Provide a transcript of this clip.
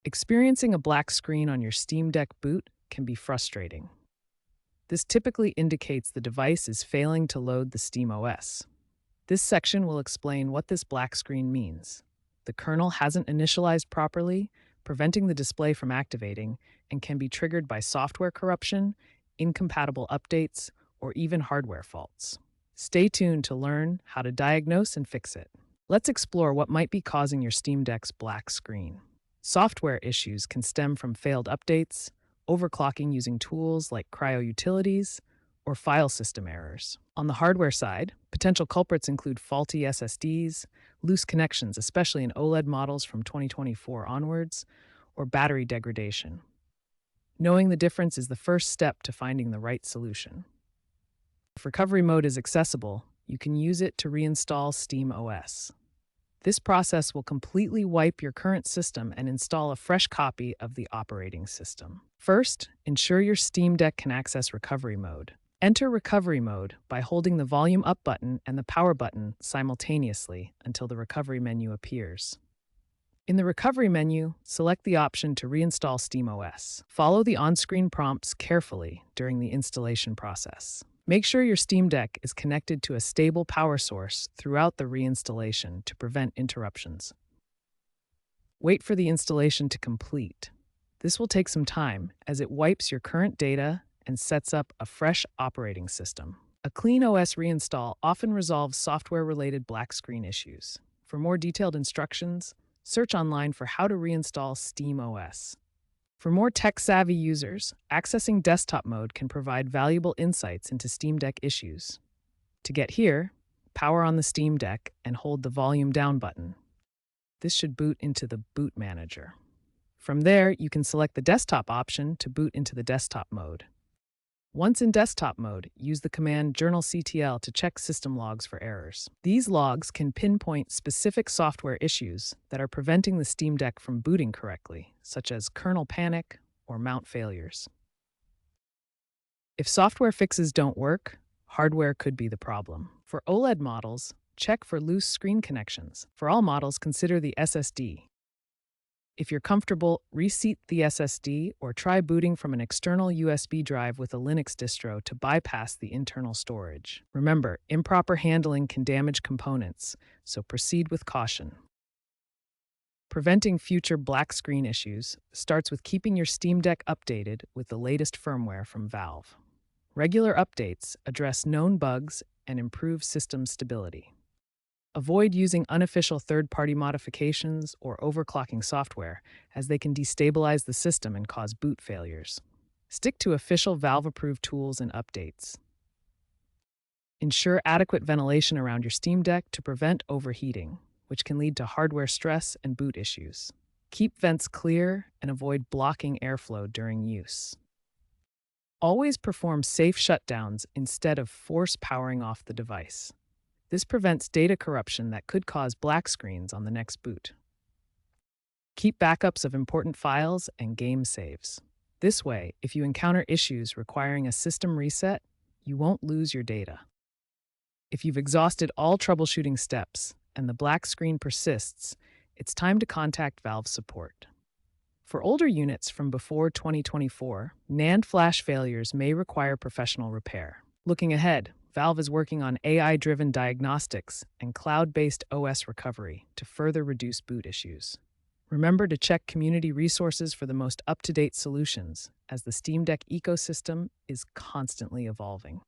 Experiencing a black screen on your Steam Deck boot can be frustrating. This typically indicates the device is failing to load the Steam OS. This section will explain what this black screen means. The kernel hasn't initialized properly, preventing the display from activating, and can be triggered by software corruption, incompatible updates, or even hardware faults. Stay tuned to learn how to diagnose and fix it. Let's explore what might be causing your Steam Deck's black screen. Software issues can stem from failed updates, overclocking using tools like cryo utilities, or file system errors. On the hardware side, potential culprits include faulty SSDs, loose connections, especially in OLED models from 2024 onwards, or battery degradation. Knowing the difference is the first step to finding the right solution. If recovery mode is accessible, you can use it to reinstall Steam OS. This process will completely wipe your current system and install a fresh copy of the operating system. First, ensure your Steam Deck can access recovery mode. Enter recovery mode by holding the volume up button and the power button simultaneously until the recovery menu appears. In the recovery menu, select the option to reinstall Steam OS. Follow the on-screen prompts carefully during the installation process. Make sure your Steam Deck is connected to a stable power source throughout the reinstallation to prevent interruptions. Wait for the installation to complete. This will take some time as it wipes your current data and sets up a fresh operating system. A clean OS reinstall often resolves software-related black screen issues. For more detailed instructions, search online for how to reinstall Steam OS. For more tech-savvy users, accessing desktop mode can provide valuable insights into Steam Deck issues. To get here, power on the Steam Deck and hold the volume down button. This should boot into the boot manager. From there, you can select the desktop option to boot into the desktop mode. Once in desktop mode, use the command journalctl to check system logs for errors. These logs can pinpoint specific software issues that are preventing the Steam Deck from booting correctly, such as kernel panic or mount failures. If software fixes don't work, hardware could be the problem. For OLED models, check for loose screen connections. For all models, consider the SSD. If you're comfortable, reseat the SSD or try booting from an external USB drive with a Linux distro to bypass the internal storage. Remember, improper handling can damage components, so proceed with caution. Preventing future black screen issues starts with keeping your Steam Deck updated with the latest firmware from Valve. Regular updates address known bugs and improve system stability. Avoid using unofficial third-party modifications or overclocking software, as they can destabilize the system and cause boot failures. Stick to official Valve-approved tools and updates. Ensure adequate ventilation around your Steam Deck to prevent overheating, which can lead to hardware stress and boot issues. Keep vents clear and avoid blocking airflow during use. Always perform safe shutdowns instead of force powering off the device. This prevents data corruption that could cause black screens on the next boot. Keep backups of important files and game saves. This way, if you encounter issues requiring a system reset, you won't lose your data. If you've exhausted all troubleshooting steps and the black screen persists, it's time to contact Valve support. For older units from before 2024, NAND flash failures may require professional repair. Looking ahead, Valve is working on AI-driven diagnostics and cloud-based OS recovery to further reduce boot issues. Remember to check community resources for the most up-to-date solutions, as the Steam Deck ecosystem is constantly evolving.